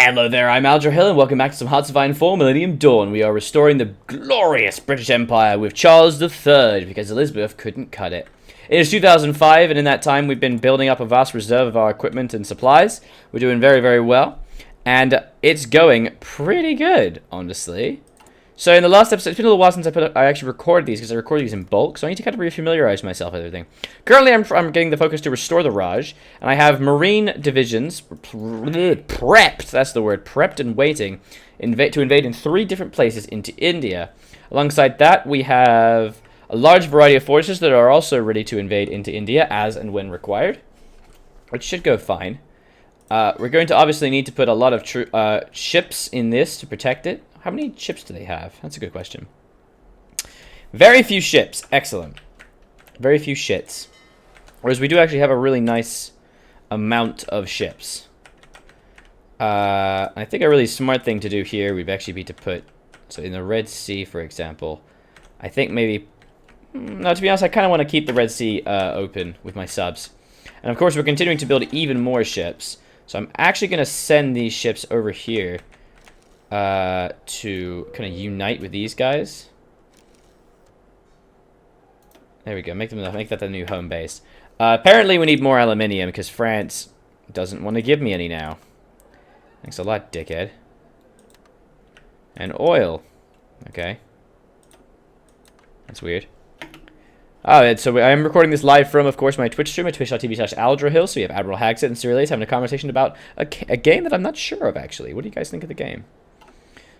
Hello there, I'm Aldra Hill, and welcome back to some Hearts of Iron 4 Millennium Dawn. We are restoring the glorious British Empire with Charles III, because Elizabeth couldn't cut it. It is 2005, and in that time we've been building up a vast reserve of our equipment and supplies. We're doing very, very well, and it's going pretty good, honestly. So in the last episode, it's been a little while since I actually recorded these, because I recorded these in bulk, so I need to kind of refamiliarize myself with everything. Currently, I'm getting the focus to restore the Raj, and I have Marine divisions prepped, that's the word, prepped and waiting to invade in 3 different places into India. Alongside that, we have a large variety of forces that are also ready to invade into India as and when required, which should go fine. We're going to obviously need to put a lot of ships in this to protect it. How many ships do they have? That's a good question. Very few ships. Excellent. Very few shits. Whereas we do actually have a really nice amount of ships. I think a really smart thing to do here would actually be to put... So in the Red Sea, for example, I think maybe... No, to be honest, I kind of want to keep the Red Sea open with my subs. And of course, we're continuing to build even more ships. So I'm actually going to send these ships over here. To kind of unite with these guys. There we go. Make that the new home base. Apparently, we need more aluminium because France doesn't want to give me any now. Thanks a lot, dickhead. And oil. Okay. That's weird. Oh, so I am recording this live from, of course, my Twitch stream at twitch.tv/AldraHill. So we have Admiral Hagset and Cyrillates having a conversation about a game that I'm not sure of, actually. What do you guys think of the game?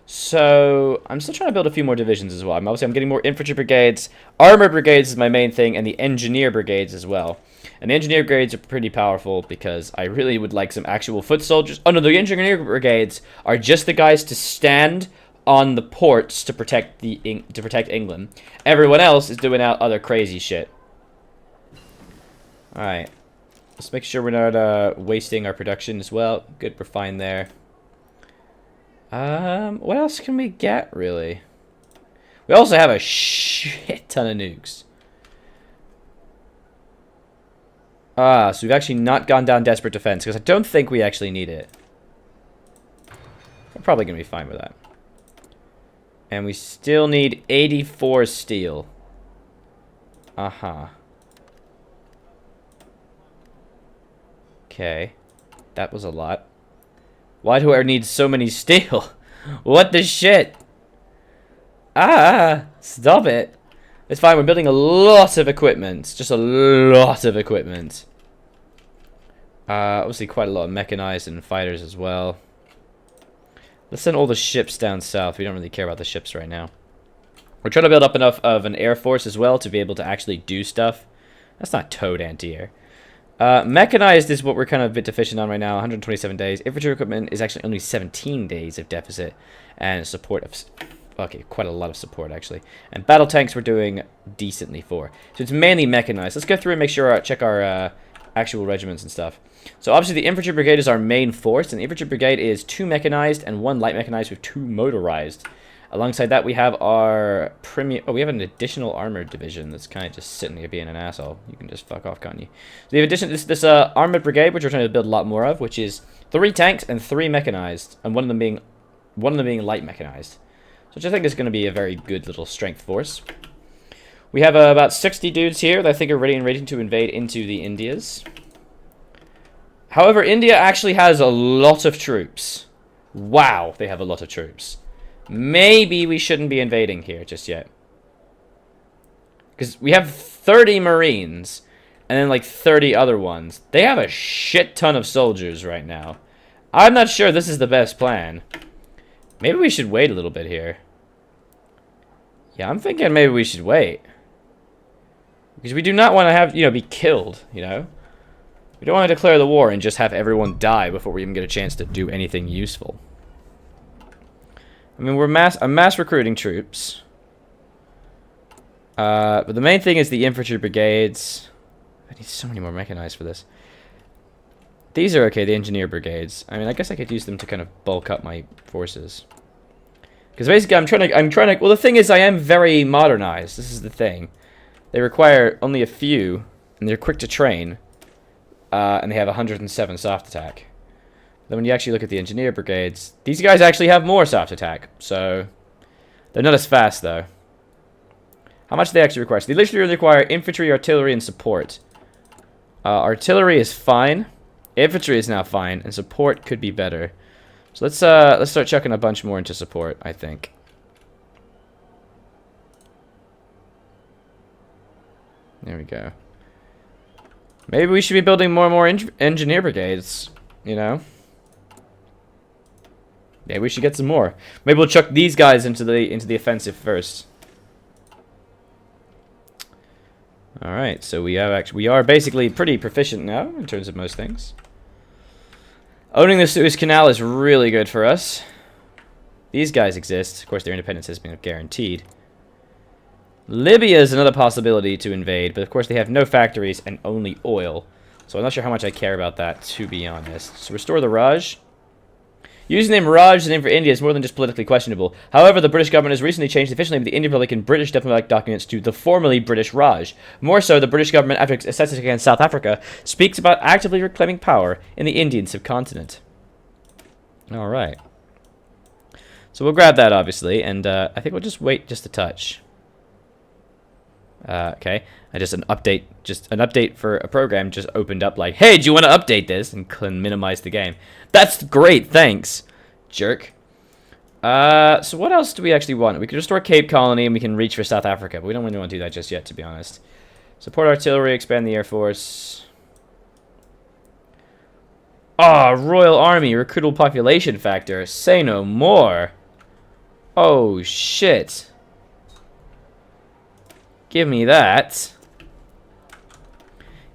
So, I'm still trying to build a few more divisions as well. I'm getting more infantry brigades. Armor brigades is my main thing, and the engineer brigades as well. And the engineer brigades are pretty powerful because I really would like some actual foot soldiers. Oh no, the engineer brigades are just the guys to stand on the ports to protect England. Everyone else is doing out other crazy shit. Alright. Let's make sure we're not wasting our production as well. Good, we're fine there. What else can we get, really? We also have a shit ton of nukes. So we've actually not gone down desperate defense, because I don't think we actually need it. We're probably going to be fine with that. And we still need 84 steel. Uh-huh. Okay. That was a lot. Why do I need so many steel? What the shit? Stop it. It's fine, we're building a lot of equipment. Just a lot of equipment. Obviously quite a lot of mechanized and fighters as well. Let's send all the ships down south. We don't really care about the ships right now. We're trying to build up enough of an air force as well to be able to actually do stuff. That's not towed anti-air. Mechanized is what we're kind of a bit deficient on right now, 127 days. Infantry equipment is actually only 17 days of deficit. And support of... Okay, quite a lot of support, actually. And battle tanks we're doing decently for. So it's mainly mechanized. Let's go through and make sure, check our actual regiments and stuff. So obviously the Infantry Brigade is our main force. And the Infantry Brigade is 2 mechanized and 1 light mechanized with 2 motorized. Alongside that, we have our premium... Oh, we have an additional armored division that's kind of just sitting here being an asshole. You can just fuck off, can't you? So we have this armored brigade, which we're trying to build a lot more of, which is 3 tanks and 3 mechanized, and one of them being light mechanized. Which I think is going to be a very good little strength force. We have about 60 dudes here that I think are ready and ready to invade into the Indias. However, India actually has a lot of troops. Wow, they have a lot of troops. Maybe we shouldn't be invading here just yet. Because we have 30 Marines, and then like 30 other ones. They have a shit ton of soldiers right now. I'm not sure this is the best plan. Maybe we should wait a little bit here. Yeah, I'm thinking maybe we should wait. Because we do not want to have, be killed, We don't want to declare the war and just have everyone die before we even get a chance to do anything useful. I mean, I'm mass recruiting troops. But the main thing is the infantry brigades. I need so many more mechanized for this. These are okay, the engineer brigades. I mean, I guess I could use them to kind of bulk up my forces. Because basically, I'm trying to... Well, the thing is, I am very modernized. This is the thing. They require only a few, and they're quick to train. And they have 107 soft attack. then when you actually look at the engineer brigades, these guys actually have more soft attack. So they're not as fast, though. How much do they actually require? So they literally require infantry, artillery, and support. Artillery is fine. Infantry is now fine, and support could be better. So let's start chucking a bunch more into support, I think. There we go. Maybe we should be building more and more engineer brigades, you know? Maybe we should get some more. Maybe we'll chuck these guys into the offensive first. All right, so we are basically pretty proficient now in terms of most things. Owning the Suez Canal is really good for us. These guys exist. Of course, their independence has been guaranteed. Libya is another possibility to invade, but of course they have no factories and only oil. So I'm not sure how much I care about that, to be honest. So restore the Raj. Using the name Raj as a name for India is more than just politically questionable. However, the British government has recently changed officially the Indian Republic and British diplomatic documents to the formerly British Raj. More so, the British government, after assessing against South Africa, speaks about actively reclaiming power in the Indian subcontinent. Alright. So we'll grab that, obviously, and I think we'll just wait just a touch. Okay, just an update for a program just opened up like, hey, do you want to update this? And can minimize the game. That's great, thanks, jerk. So what else do we actually want? We can restore Cape Colony and we can reach for South Africa, but we don't really want to do that just yet, to be honest. Support artillery, expand the Air Force. Ah, Royal Army, recruitable population factor. Say no more. Oh, shit. Give me that.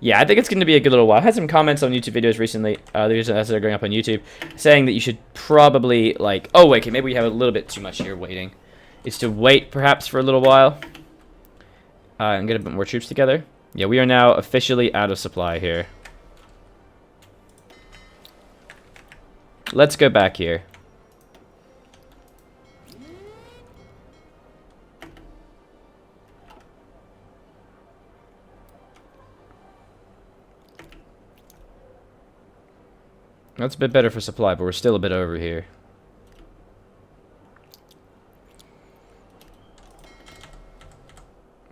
Yeah, I think it's going to be a good little while. I had some comments on YouTube videos recently, as they're going up on YouTube, saying that you should probably, like... Oh, wait, okay, maybe we have a little bit too much here waiting. Is to wait, perhaps, for a little while. And get a bit more troops together. Yeah, we are now officially out of supply here. Let's go back here. That's a bit better for supply, but we're still a bit over here.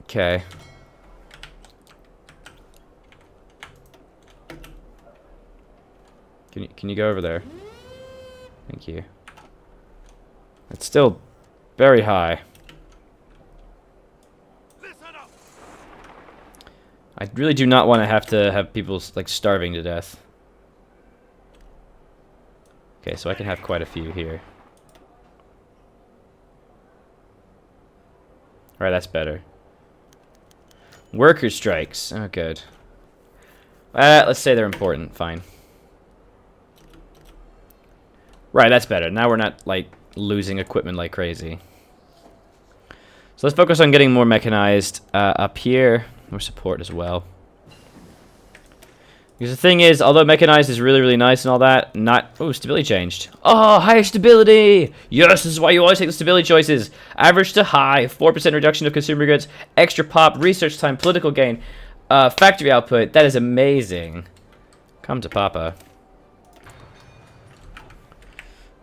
Okay. Can you go over there? Thank you. It's still very high. I really do not want to have people like starving to death. Okay, so I can have quite a few here. Alright, that's better. Worker strikes. Oh, good. Let's say they're important. Fine. Right, that's better. Now we're not, like, losing equipment like crazy. So let's focus on getting more mechanized up here. More support as well. Because the thing is, although mechanized is really, really nice and all that, not... Oh, stability changed. Oh, higher stability! Yes, this is why you always take the stability choices. Average to high, 4% reduction of consumer goods, extra pop, research time, political gain, factory output. That is amazing. Come to Papa.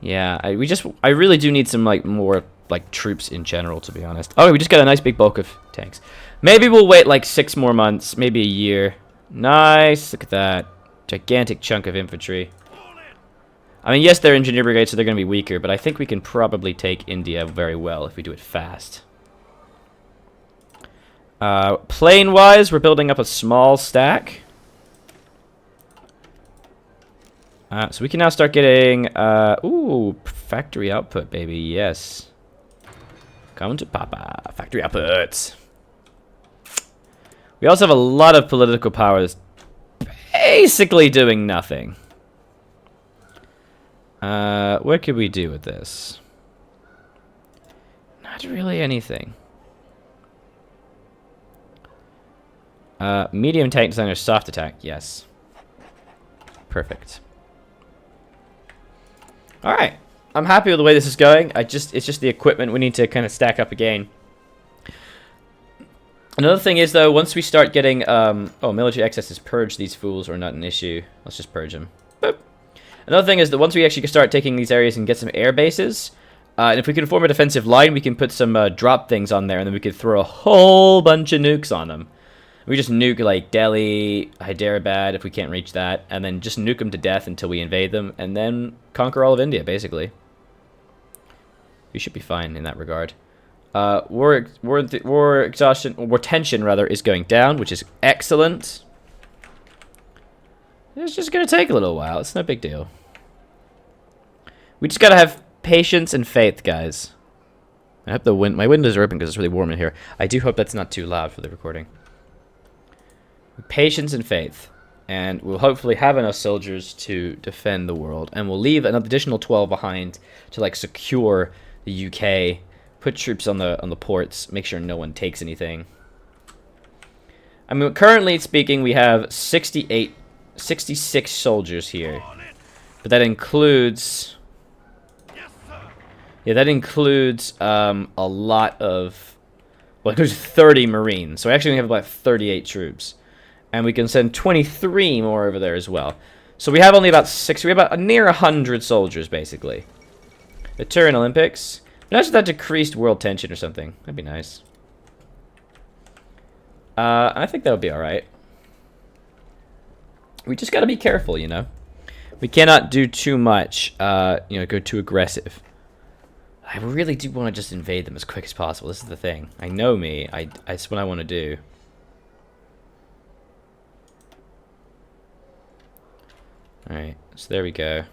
Yeah, I really do need some, like, more, like, troops in general, to be honest. Oh, we just got a nice big bulk of tanks. Maybe we'll wait, like, 6 more months, maybe a year. Nice, look at that. Gigantic chunk of infantry. I mean, yes, they're engineer brigades, so they're going to be weaker, but I think we can probably take India very well if we do it fast. Plane-wise, we're building up a small stack. So we can now start getting... ooh, factory output, baby, yes. Come to Papa. Factory output. We also have a lot of political powers basically doing nothing. What could we do with this? Not really anything. Medium tank designer, soft attack, yes. Perfect. Alright. I'm happy with the way this is going. It's just the equipment we need to kind of stack up again. Another thing is, though, once we start getting, oh, military excesses, purge these fools are not an issue. Let's just purge them. Boop. Another thing is that once we actually start taking these areas and get some air bases, and if we can form a defensive line, we can put some drop things on there, and then we could throw a whole bunch of nukes on them. We just nuke, like, Delhi, Hyderabad, if we can't reach that, and then just nuke them to death until we invade them, and then conquer all of India, basically. We should be fine in that regard. War tension, rather, is going down, which is excellent. It's just going to take a little while. It's no big deal. We just got to have patience and faith, guys. I hope my windows are open because it's really warm in here. I do hope that's not too loud for the recording. Patience and faith. And we'll hopefully have enough soldiers to defend the world. And we'll leave an additional 12 behind to, like, secure the UK. Put troops on the ports. Make sure no one takes anything. I mean, currently speaking, we have 66 soldiers here. But that includes... Yeah, that includes a lot of... Well, it includes 30 Marines. So we actually have about 38 troops. And we can send 23 more over there as well. So we have only about 6... We have about near 100 soldiers, basically. The Turin Olympics. Imagine that decreased world tension or something. That'd be nice. I think that would be alright. We just gotta be careful, you know? We cannot do too much, you know, go too aggressive. I really do want to just invade them as quick as possible. This is the thing. I know me. That's what I want to do. Alright, so there we go.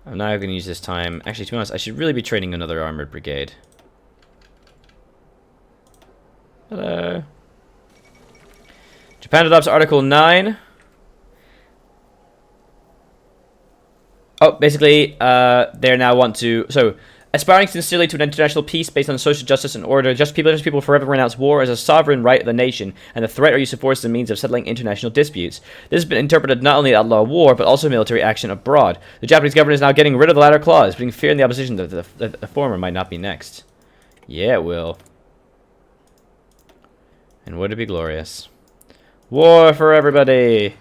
I'm now going to use this time. Actually, to be honest, I should really be training another armored brigade. Hello. Japan adopts Article 9. Oh, basically, they now want to... So, aspiring sincerely to an international peace based on social justice and order, just people forever renounce war as a sovereign right of the nation, and the threat or use of force as a means of settling international disputes. This has been interpreted not only to outlaw war, but also military action abroad. The Japanese government is now getting rid of the latter clause, putting fear in the opposition that the former might not be next. Yeah, it will. And would it be glorious? War for everybody!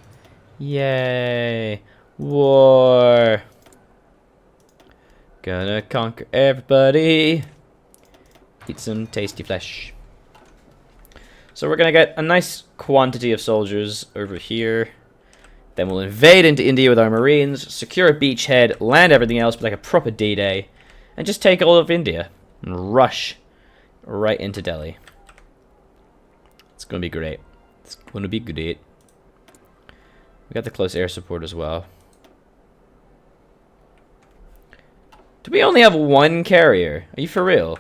Yay! War! Gonna conquer everybody. Eat some tasty flesh. So we're gonna get a nice quantity of soldiers over here. Then we'll invade into India with our marines, secure a beachhead, land everything else with like a proper D-Day, and just take all of India and rush right into Delhi. It's gonna be great. It's gonna be great. We got the close air support as well. Do we only have one carrier? Are you for real?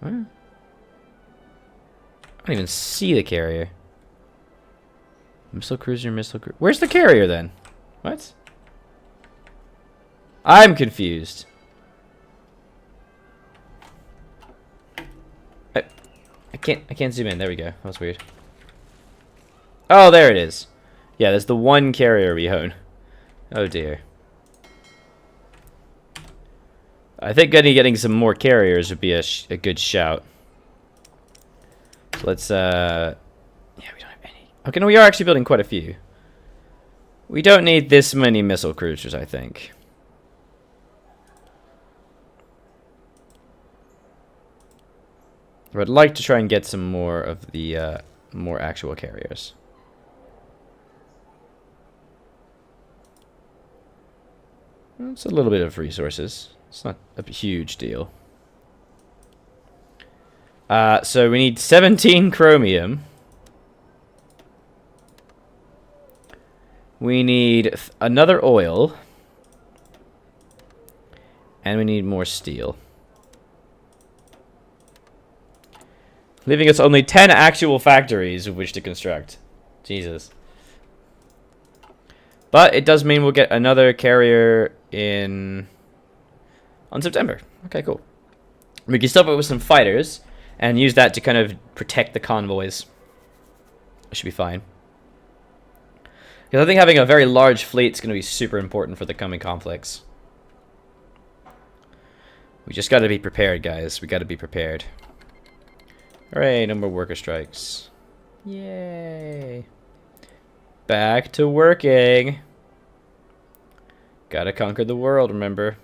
What? I don't even see the carrier. Missile cruiser, Where's the carrier then? What? I'm confused. I can't zoom in. There we go. That was weird. Oh, there it is. Yeah, there's the one carrier we own. Oh dear. I think getting some more carriers would be a good shout. So let's yeah, we don't have any. Okay, no, we are actually building quite a few. We don't need this many missile cruisers, I think. But I'd like to try and get some more of the more actual carriers. It's a little bit of resources. It's not a huge deal. So we need 17 chromium. We need another oil. And we need more steel. Leaving us only 10 actual factories of which to construct. Jesus. But it does mean we'll get another carrier on September. Okay, cool. We can stuff it with some fighters and use that to kind of protect the convoys. It should be fine. Because I think having a very large fleet is going to be super important for the coming conflicts. We just got to be prepared, guys. We got to be prepared. Hooray, no more worker strikes. Yay. Back to working. Gotta conquer the world, remember.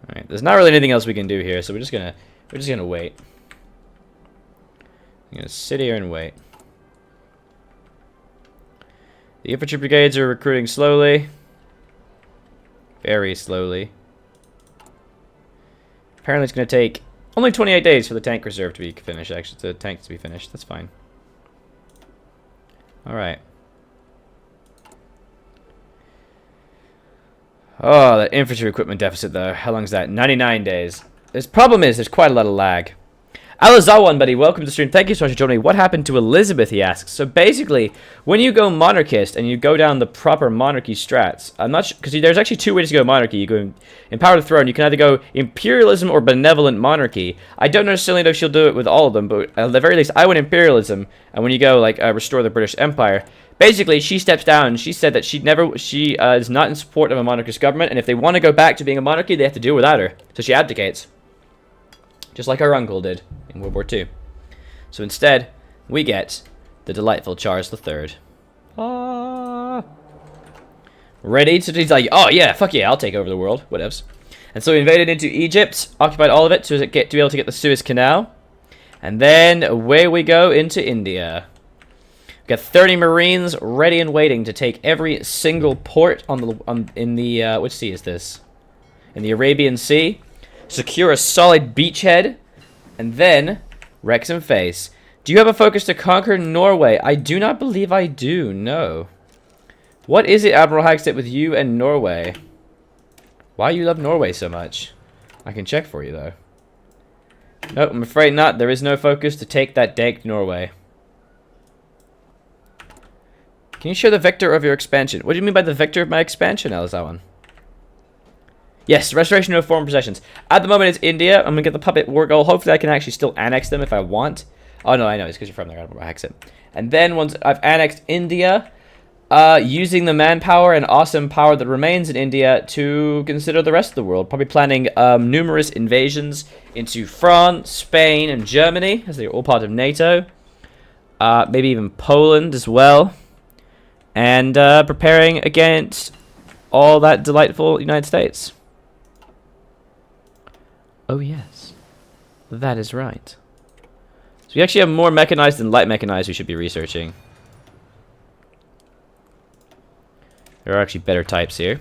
Alright, there's not really anything else we can do here, so we're just gonna wait. I'm gonna sit here and wait. The infantry brigades are recruiting slowly. Very slowly. Apparently it's gonna take only 28 days for the tank reserve to be finished, actually, the tanks to be finished. That's fine. Alright. Oh, that infantry equipment deficit, though. How long is that? 99 days. The problem is, there's quite a lot of lag. Alizawan, buddy, welcome to the stream. Thank you so much for joining me. What happened to Elizabeth, he asks. So basically, when you go monarchist and you go down the proper monarchy strats, I'm not sure, because there's actually two ways to go monarchy. You go in Power to the Throne, you can either go imperialism or benevolent monarchy. I don't necessarily know if she'll do it with all of them, but at the very least, I went imperialism, and when you go, like, restore the British Empire, basically, she steps down, and she said that she is not in support of a monarchist government, and if they want to go back to being a monarchy, they have to do it without her. So she abdicates. Just like our uncle did in World War II. So instead, we get the delightful Charles III. Ready to... He's like, oh yeah, fuck yeah, I'll take over the world. Whatevs. And so we invaded into Egypt, occupied all of it to be able to get the Suez Canal. And then away we go into India. We've got 30 Marines ready and waiting to take every single port in the which sea is this? In the Arabian Sea. Secure a solid beachhead, and then wreck some face. Do you have a focus to conquer Norway? I do not believe I do, no. What is it, Admiral Hagstead, with you and Norway? Why you love Norway so much? I can check for you, though. Nope, I'm afraid not. There is no focus to take that dank Norway. Can you show the vector of your expansion? What do you mean by the vector of my expansion, Alizawan? Yes, restoration of foreign possessions. At the moment, it's India. I'm going to get the puppet war goal. Hopefully, I can actually still annex them if I want. Oh, no, I know. It's because you're from there. I don't remember accent. And then, once I've annexed India, using the manpower and awesome power that remains in India to consider the rest of the world. Probably planning numerous invasions into France, Spain, and Germany, as they're all part of NATO. Maybe even Poland as well. And preparing against all that delightful United States. Oh, yes. That is right. So we actually have more mechanized than light mechanized we should be researching. There are actually better types here.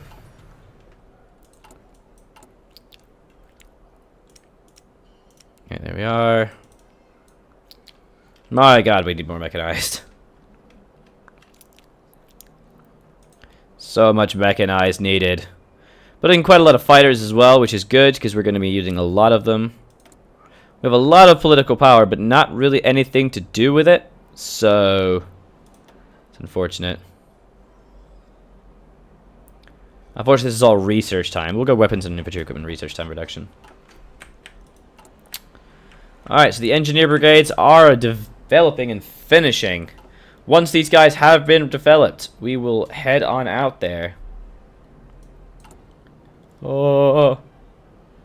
Okay, there we are. My god, we need more mechanized. So much mechanized needed. But in quite a lot of fighters as well, which is good, because we're going to be using a lot of them. We have a lot of political power, but not really anything to do with it. So, it's unfortunate. Unfortunately, this is all research time. We'll go weapons and infantry equipment research time reduction. Alright, so the engineer brigades are developing and finishing. Once these guys have been developed, we will head on out there. Oh,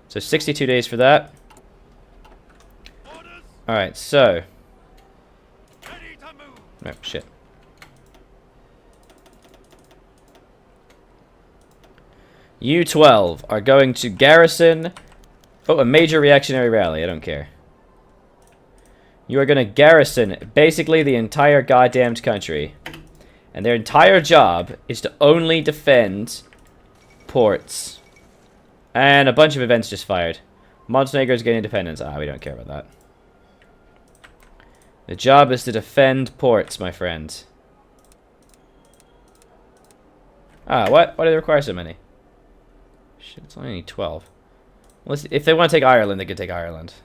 so 62 days for that. Alright, so. Oh, shit. You 12 are going to garrison. Oh, a major reactionary rally. I don't care. You are going to garrison basically the entire goddamned country. And their entire job is to only defend ports. And a bunch of events just fired. Montenegro's getting independence. Ah, we don't care about that. The job is to defend ports, my friend. Ah, what? Why do they require so many? Shit, it's only 12. Well, if they want to take Ireland, they can take Ireland.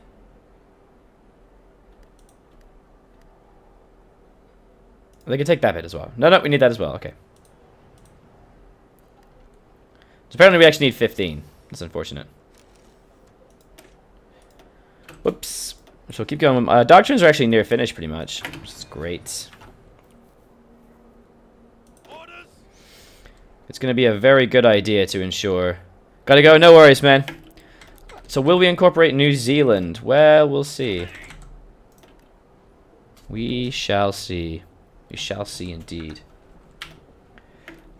They can take that bit as well. No, we need that as well. Okay. So apparently we actually need 15. That's unfortunate. Whoops. So we'll keep going. Doctrines are actually near finished pretty much, which is great. It's going to be a very good idea to ensure. Gotta go. No worries, man. So will we incorporate New Zealand? Well, we'll see. We shall see. We shall see indeed.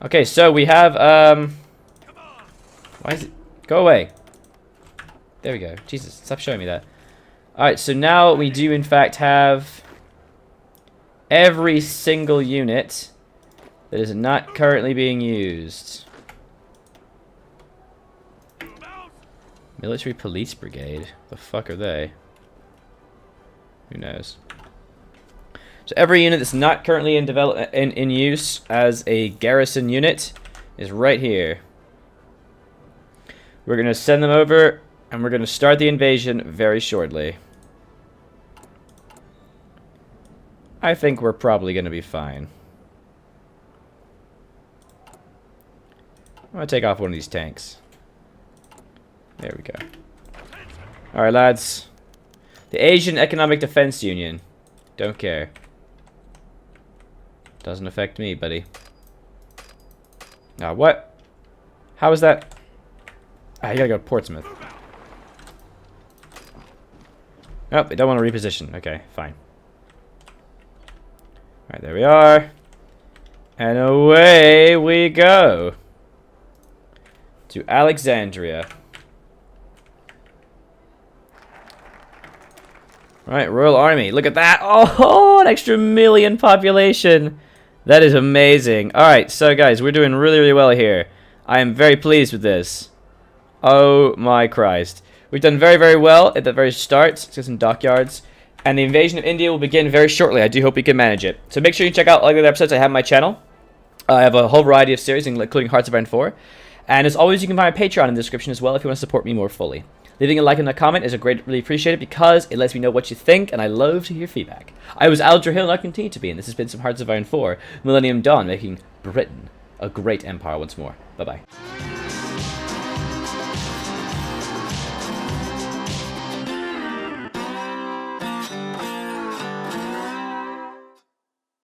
Okay, so we have, why is it? Go away. There we go. Jesus, stop showing me that. Alright, so now we do in fact have every single unit that is not currently being used. Military Police Brigade. The fuck are they? Who knows? So every unit that's not currently in use as a garrison unit is right here. We're going to send them over, and we're going to start the invasion very shortly. I think we're probably going to be fine. I'm going to take off one of these tanks. There we go. Alright, lads. The Asian Economic Defense Union. Don't care. Doesn't affect me, buddy. Now, what? How is that? Ah, you gotta go to Portsmouth. Oh, they don't want to reposition. Okay, fine. Alright, there we are. And away we go. To Alexandria. Right, Royal Army. Look at that. Oh, an extra 1 million population. That is amazing. Alright, so guys, we're doing really, really well here. I am very pleased with this. Oh my Christ. We've done very, very well at the very start. Let's get some dockyards. And the invasion of India will begin very shortly. I do hope we can manage it. So make sure you check out all the other episodes I have on my channel. I have a whole variety of series, including Hearts of Iron 4. And as always, you can find my Patreon in the description as well if you want to support me more fully. Leaving a like and a comment is really appreciated because it lets me know what you think, and I love to hear feedback. I was Alger Hill, and I continue to be, and this has been some Hearts of Iron 4, Millennium Dawn, making Britain a great empire once more. Bye-bye.